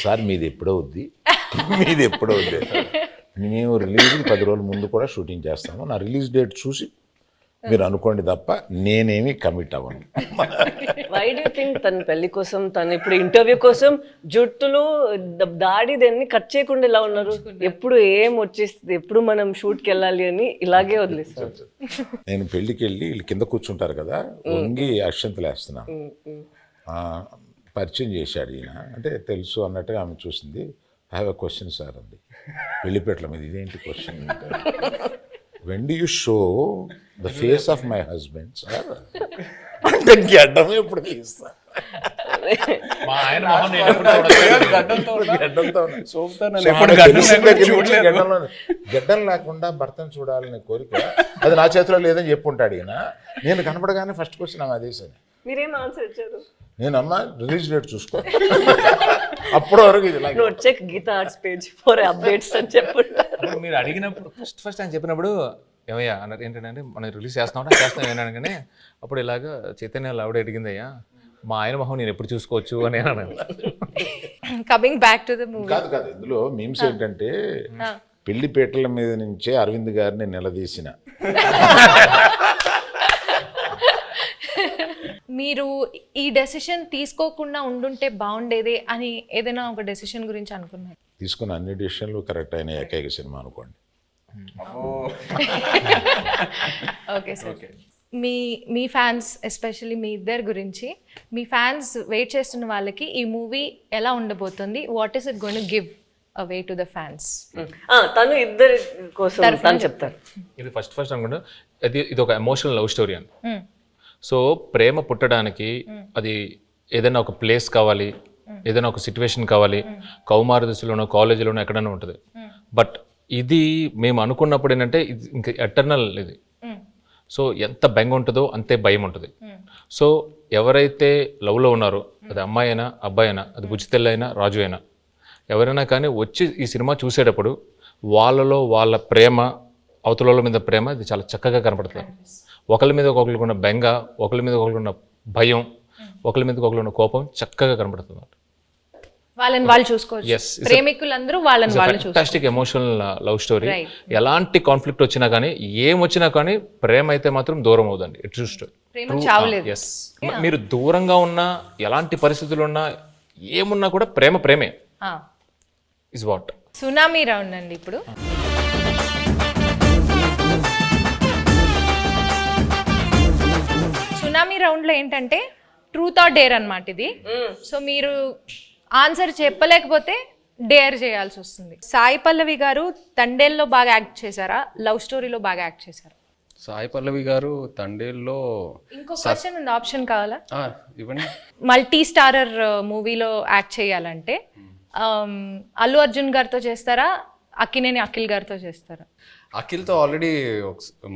Sir మీది ఎప్పుడో వద్ది, మేము రిలీజ్కి 10 రోజుల ముందు కూడా షూటింగ్ చేస్తాము, నా రిలీజ్ డేట్ చూసి మీరు అనుకోండి తప్ప నేనేమి కమిట్ అవ్వను. వై డూ థింక్ తన పెళ్లి కోసం, తను ఇప్పుడు ఇంటర్వ్యూ కోసం జుట్టులు దాడి దాన్ని కట్ చేయకుండా ఇలా ఉన్నారు? ఎప్పుడు ఏం వచ్చేస్తుంది, ఎప్పుడు మనం షూట్కి వెళ్ళాలి అని ఇలాగే వదిలేస్తారు. నేను పెళ్ళికి వెళ్ళి వీళ్ళు కింద కూర్చుంటారు కదా, వంగి అక్షంతలు వేస్తున్నాను. పరిచయం చేశాడు ఈయన, అంటే తెలుసు అన్నట్టుగా ఆమె చూసింది. I have a question sir అంది, పెళ్లిపేటల మీద. ఇదేంటి question? when do you show the face of my husband, sir? అంటే గడ్డం ఎప్పుడు తీస్తా, మా ఆయన మొహం నేను ఎప్పుడు గడ్డం లేకుండా భర్తను చూడాలనే కోరిక అది నా చేతిలో లేదని చెప్పుంటాడు ఈయన. నేను కనపడగానే ఫస్ట్ క్వశ్చన్ అదే సార్. మీరేం ఆన్సర్ ఇచ్చారు? నేను అమ్మ రిలీజ్ డేట్ చూసుకో, అప్పటి వరకు ఇది check Geetha Arts page for updates అని చెప్పుంటారు. మీరు అడిగినప్పుడు ఫస్ట్ ఆయన చెప్పినప్పుడు ఏమయ్యా అన్నారు, ఏంటంటే మనం రిలీజ్ చేస్తాం ఏమన్నాను కానీ అప్పుడు ఇలాగా చైతన్య ఆవిడ అడిగిందయ్యా మా ఆయన మొహం నేను ఎప్పుడు చూసుకోవచ్చు అని అన్నాను. Coming back to the movie. కాదు ఇందులో మీమ్స్ ఏంటంటే పెళ్లిపేటల మీద నుంచే అరవింద్ గారిని నిలదీసిన. మీరు ఈ డెసిషన్ తీసుకోకుండా ఉండుంటే బాగుండేది అని ఏదైనా ఒక డెసిషన్ గురించి అనుకున్నారు? తీసుకున్న అన్ని డిసిషన్లు కరెక్ట్ అయిన ఏకైక సినిమా అనుకోండి. ఓకే సార్, మీ ఫ్యాన్స్ ఎస్పెషల్లీ మీ ఇద్దరి గురించి, మీ ఫ్యాన్స్ వెయిట్ చేస్తున్న వాళ్ళకి ఈ మూవీ ఎలా ఉండబోతుంది, what is it going to give away to the fans? తను ఇద్దరి కోసం తను చెప్తారు. ఇది ఫస్ట్ అనుకుంటా ఇది ఒక ఎమోషనల్ లవ్ స్టోరీ అని. సో ప్రేమ పుట్టడానికి అది ఏదైనా ఒక ప్లేస్ కావాలి, ఏదైనా ఒక సిచ్యువేషన్ కావాలి, కౌమార దశలోనో కాలేజీలోనో ఎక్కడైనా ఉంటుంది. బట్ ఇది మేము అనుకున్నప్పుడు ఏంటంటే ఇది ఇంకా ఎటర్నల్ ఇది. సో ఎంత బెంగ ఉంటుందో అంతే భయం ఉంటుంది. సో ఎవరైతే లవ్లో ఉన్నారో, అది అమ్మాయి అయినా అబ్బాయి అయినా, అది బుజ్జితెల్ల అయినా రాజు అయినా, ఎవరైనా కానీ వచ్చి ఈ సినిమా చూసేటప్పుడు వాళ్ళలో వాళ్ళ ప్రేమ, అవతల మీద ప్రేమ ఇది చాలా చక్కగా కనపడుతుంది. ఒకరి మీద ఒకరికి ఉన్న బెంగ, ఒకరి మీద ఒకరికి ఉన్న భయం, ఒకరి మీద ఒకరికి ఉన్న కోపం చక్కగా కనపడుతుంది. వాళ్ళని వాళ్ళు చూసుకోవచ్చు, ప్రేమికులందరూ వాళ్ళని వాళ్ళు చూసుకోవచ్చు. Fantastic emotional love story. ఎలాంటి కాన్ఫ్లిక్ట్ వచ్చినా కానీ, ఏం వచ్చినా కానీ ప్రేమ అయితే మాత్రం దూరం అవుదండి. ఇట్ జస్ట్ ప్రేమ చావులేదు. ఎస్, మీరు దూరంగా ఉన్నా, ఎలాంటి పరిస్థితులు ఉన్నా, ఏమున్నా కూడా ప్రేమే ఇస్ వాట్. సునామీ రౌండ్ అండి ఇప్పుడు. సునామీ రౌండ్లో ఏంటంటే ట్రూత్ ఆర్ డేర్ అన్నమాట ఇది. సో మీరు ఆన్సర్ చెప్పలేకపోతే డేర్ చేయాల్సి వస్తుంది. సాయి పల్లవి గారు తండేల్లో బాగా యాక్ట్ చేశారా, లవ్ స్టోరీలో బాగా యాక్ట్ చేశారా? సాయి పల్లవి గారు తండేల్లో ఇంకో క్వశ్చన్ ఉంది, ఆప్షన్ కావాలా? ఇవ్వండి. మల్టీ స్టారర్ మూవీలో యాక్ట్ చేయాలంటే అల్లు అర్జున్ గారితో చేస్తారా, అక్కినేని అఖిల్ గారితో చేస్తారా? అఖిల్తో ఆల్రెడీ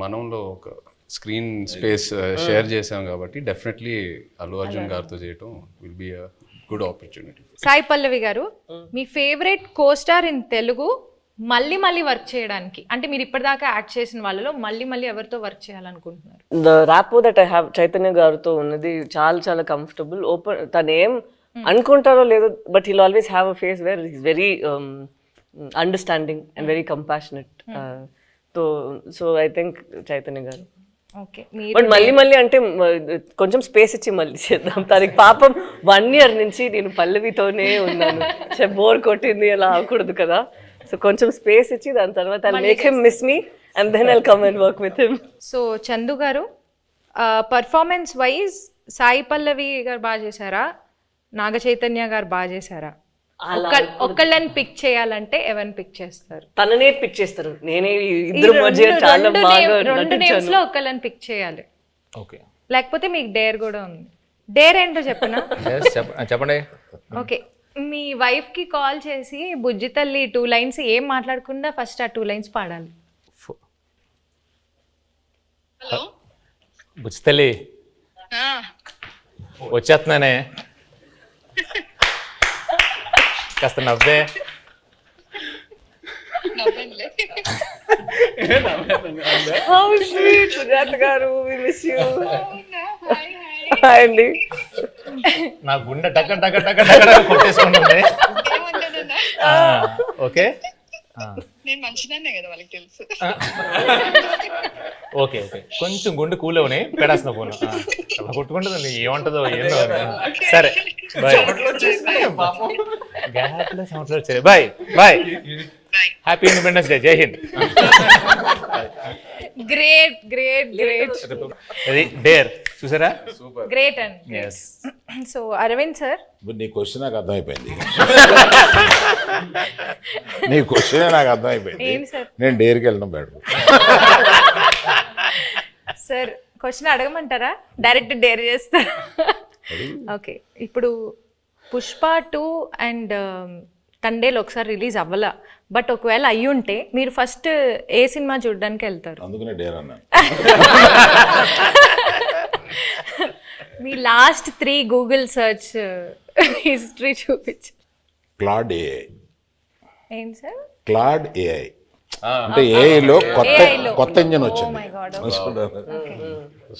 మనంలో ఒక స్క్రీన్ స్పేస్ షేర్ చేసాం కాబట్టి డెఫినెట్లీ అల్లు అర్జున్ గారితో చేయటం will be a good opportunity. Sai Pallavi garu, మీ ఫేవరెట్ కోస్టార్ ఇన్ తెలుగు మళ్ళీ వర్క్ చేయడానికి, అంటే మీరు ఇప్పటిదాకా యాక్ట్ చేసిన వాళ్ళలో మళ్ళీ ఎవరితో వర్క్ చేయాలనుకుంటున్నారు? The rapport that I have Chaitanya గారితో ఉన్నది చాలా కంఫర్టబుల్. ఓపెన్, తను ఏం అనుకుంటారో లేదో, but he'll always have a face where is very understanding and very compassionate. So I think Chaitanya garu. Okay, but మళ్ళీ అంటే కొంచెం స్పేస్ ఇచ్చి మళ్ళీ చేద్దాం. తనకి పాపం 1 year నుంచి నేను పల్లవితోనే ఉన్నాను, బోర్ కొట్టింది, అలా అవ్వకూడదు కదా. సో కొంచెం స్పేస్ ఇచ్చి దాని తర్వాత I'll make him miss me and then I'll come and work with him. So Chandu గారు, పర్ఫార్మెన్స్ వైజ్ సాయి పల్లవి గారు బాగా చేశారా, నాగ చైతన్య గారు బాగా చేశారా? ఒక్కళ్ళని పిక్ చేయాలంటే ఎవరిని పిక్ చేస్తారు? తననే పిక్ చేస్తారు. నేనే ఇద్దరు మధ్య చాలా బాగా రెండు నేమ్స్ లో ఒక్కళ్ళని పిక్ చేయాలి. ఓకే, లేకపోతే మీకు డేర్ కూడా ఉంది. డేర్ ఏంటో చెప్పనా? చెప్పండి. ఓకే, మీ వైఫ్ కి కాల్ చేసి బుజ్జి తల్లి 2 lines ఏం మాట్లాడకుండా ఫస్ట్ ఆ 2 lines పాడాలి. హలో బుచ్చితల్లి వచ్చేస్తున్నానే, కాస్త నవ్వే. నవ్వండి. How sweet, సుజాత గారు, we miss you. అవునా? Hi hi. హాయ్ అండి. నా గుండె టక కొట్టేసుకుంటుంది. ఏమన్నానన్నా? ఓకే, నేను మంచిదాన్నే కదా, వాళ్ళకి తెలుసు. ఓకే, కొంచెం గుండె కూలవని పెడాల్సిన ఫోన్ అలా కొట్టుకుంటుంది, ఏమంటుందో ఏందో. సరే బాయ్. గ్యాప్లో సంవత్సరాలు వచ్చాయి. బాయ్. Happy independence day. జై హింద్. గ్రేట్. అది డేర్ చూసారా? గ్రేట్ అండి. ఎస్. సో అరవింద్ సార్, నీ క్వశ్చన్ నాకు అర్థమైపోయింది. నీ క్వశ్చన్ నాకు అర్థమైపోయింది. ఏం సార్? నేను డేర్కి వెళ్ళడం బెటర్. సార్ క్వశ్చన్ అడగమంటారా, డైరెక్ట్ డేర్ చేస్తారా? ఓకే, ఇప్పుడు పుష్ప 2 అండ్ తండేలు ఒకసారి రిలీజ్ అవ్వాలా, బట్ ఒకవేళ అయ్యుంటే మీరు ఫస్ట్ ఏ సినిమా చూడడానికి వెళ్తారు? అందుకనే డేర్ అన్నాను. మీ లాస్ట్ 3 గూగుల్ సర్చ్ హిస్టరీ చూపించు. Claude AI. ఏంటి సార్? క్లాడ్ ఏఐ అంటే ఏఐలో కొత్త ఇంజన్ Oh వచ్చింది. my God.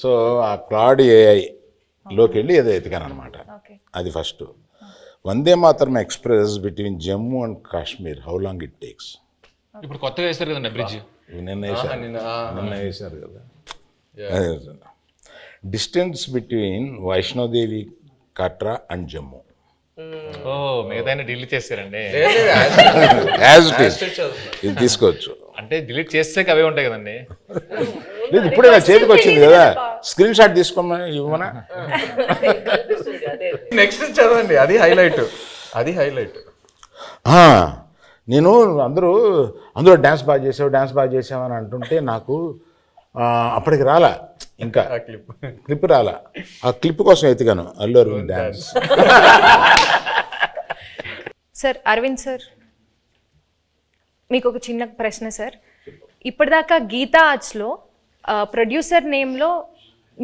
సో ఆ క్లాడ్ ఏఐలోకి వెళ్ళి ఏదో ఎతికాను అనమాట. Okay. అది first. Vande Mataram express between Jammu and Kashmir, how long it takes? ఇప్పుడు కొత్తగా వేస్తారు కదండి బ్రిడ్జ్. నిన్న వేశారు కదా. Distance between Vaishno Devi Katra and Jammu ఓ మిగతా డిలీట్ చేస్తారండి. యాజ్ ఇట్ ఈస్ ఇది తీసుకోవచ్చు. అంటే డిలీట్ చేస్తే అవే ఉంటాయి కదండి. లేదు ఇప్పుడే నా చేతికి వచ్చింది కదా, స్క్రీన్ షాట్ తీసుకోమని ఇవ్వమనా. నెక్స్ట్ చదవండి, అది హైలైట్. నేను అందరూ డ్యాన్స్ బాగా చేసావు అని అంటుంటే నాకు అప్పటికి రాలా, ఇంకా క్లిప్ రాలా. ఆ క్లిప్ కోసం ఎత్తుగాను Allu Aravind dance. Sir Aravind sir, మీకు ఒక చిన్న ప్రశ్న సార్. ఇప్పటిదాకా గీతా ఆర్ట్స్లో ప్రొడ్యూసర్ నేమ్లో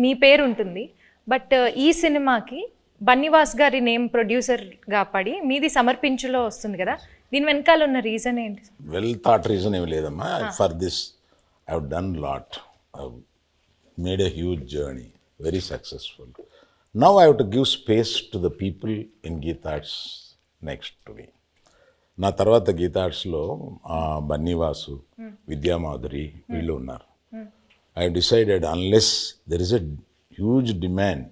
మీ పేరు ఉంటుంది, బట్ ఈ సినిమాకి బన్నీవాస్ గారి నేమ్ ప్రొడ్యూసర్గా పడి మీది సమర్పించులో వస్తుంది కదా, దీని వెనకాల ఉన్న రీజన్ ఏంటి? వెల్ థాట్ రీజన్ ఏమి లేదమ్మా. For this I have done lot, made a huge journey, very successful. Now I have to give space to the people in Geetha Arts next to me. నా తర్వాత గీతా ఆర్ట్స్లో బన్నీవాసు, విద్యామాధురి వీళ్ళు ఉన్నారు. I have decided unless there is a huge demand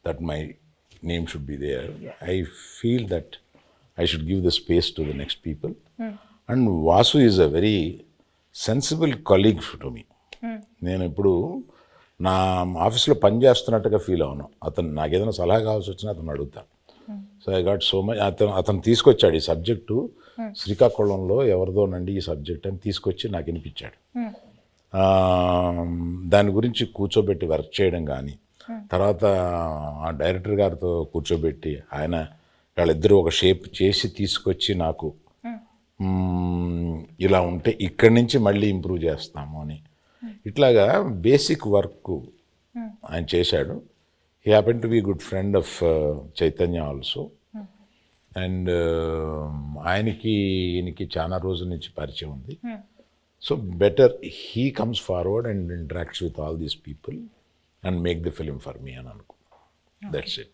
that my name should be there, I feel that I should give the space to the next people. And Vasu is a very sensible colleague to me. నేను ఇప్పుడు నా ఆఫీస్లో పనిచేస్తున్నట్టుగా ఫీల్ అవును. అతను నాకు ఏదైనా సలహా కావాల్సి వచ్చినా అతను అడుగుతాను. So I got so much. అతను తీసుకొచ్చాడు ఈ సబ్జెక్టు, శ్రీకాకుళంలో ఎవరిదోనండి ఈ సబ్జెక్ట్ అని తీసుకొచ్చి నాకు వినిపించాడు. దాని గురించి కూర్చోబెట్టి వర్క్ చేయడం కానీ, తర్వాత ఆ డైరెక్టర్ గారితో కూర్చోబెట్టి ఆయన వాళ్ళిద్దరూ ఒక షేప్ చేసి తీసుకొచ్చి నాకు ఇలా ఉంటే ఇక్కడి నుంచి మళ్ళీ ఇంప్రూవ్ చేస్తాము అని ఇట్లాగా బేసిక్ వర్క్ ఆయన చేశాడు. He happen to be good friend of Chaitanya also. And ఈయనకి చాలా రోజుల నుంచి పరిచయం ఉంది. So better he comes forward and interacts with all these people and make the film for me and Anku. That's it.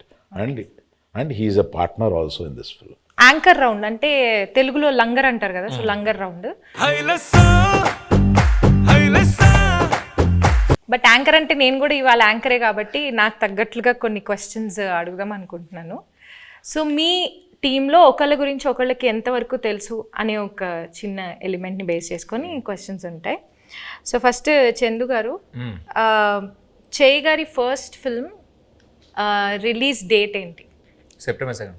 And he is a partner also in this film. Anchor round అంటే తెలుగులో లంగర్ అంటారు కదా, so langar round. But anchor అంటే నేను కూడా ఇవాళ యాంకరే కాబట్టి నాకు తగ్గట్లుగా కొన్ని క్వశ్చన్స్ అడుగుదాం అనుకుంటున్నాను. సో మీ టీంలో ఒకళ్ళ గురించి ఒకళ్ళకి ఎంతవరకు తెలుసు అనే ఒక చిన్న ఎలిమెంట్ని బేస్ చేసుకొని క్వశ్చన్స్ ఉంటాయి. సో ఫస్ట్ చందు గారు, చేయి గారి ఫస్ట్ ఫిల్మ్ రిలీజ్ డేట్ ఏంటి? September 2nd,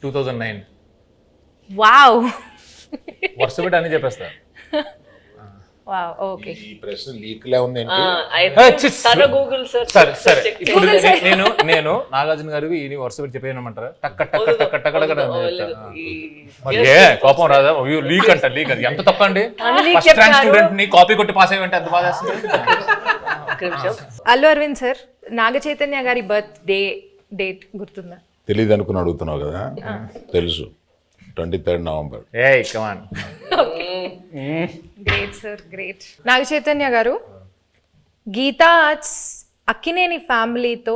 2009. వావ్, వరుస పెట్టి అన్ని చెప్పేస్తా. Wow, okay. ఈ ప్రశ్న లీక్లా ఉంది గూగుల్ సరే ఇప్పుడు నేను నాగార్జున గారికి ఈ వరుస పెట్టి చెప్పేయమంటారా? టక్క టక్క టక్క టక్క మరి ఏ కోపం రాదా? లీక్ అంట, లీక్ అది ఎంత తప్పండి. ఫస్ట్ ర్యాంక్ స్టూడెంట్ ని కాపీ కొట్టి పాస్ అయ్యంటే ఎంత బాధ వేస్తుంది. అల్లు అరవింద్ సార్, నాగ చైతన్య గారి బర్త్డే డేట్ గుర్తుందా? తెలియదు అనుకుని అడుగుతున్నావు కదా, తెలుసు. 23rd November. ఏయ్ come on. Great sir, great. Naga Chaitanya garu, Geetha Arts Akkineni ఫ్యామిలీతో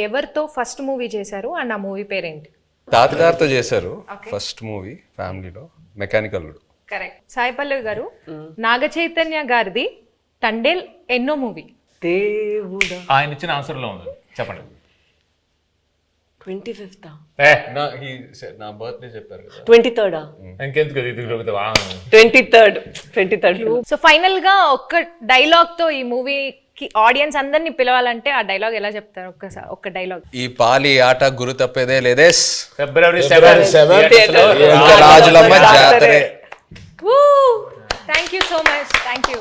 ఎవరితో ఫస్ట్ మూవీ చేశారు అండ్ ఆ మూవీ పేరేంటి? తాతగారితో చేశారు ఫస్ట్ మూవీ ఫ్యామిలీలో, మెకానికల్. కరెక్ట్. సాయి పల్లవి గారు, నాగ చైతన్య గారిది తండేల్ ఎన్నో మూవీ? దేవుడా, ఆయన ఇచ్చిన ఆన్సర్ లో ఉంది, చెప్పండి. 25th, నా బర్త్డే చెప్పారు కదా, 23rd, ఇంకెందుకు 23rd. సో ఫైనల్ గా ఒక్క డైలాగ్ తో ఈ మూవీకి ఆడియన్స్ అందరినీ పిలవాలంటే ఆ డైలాగ్ ఎలా చెప్తారు? ఒక్క డైలాగ్. ఈ పాలి ఆట గురు తప్పేదే లేదేస్, February 7th రాజులమ్మ జాతరే. Thank you so much, thank you.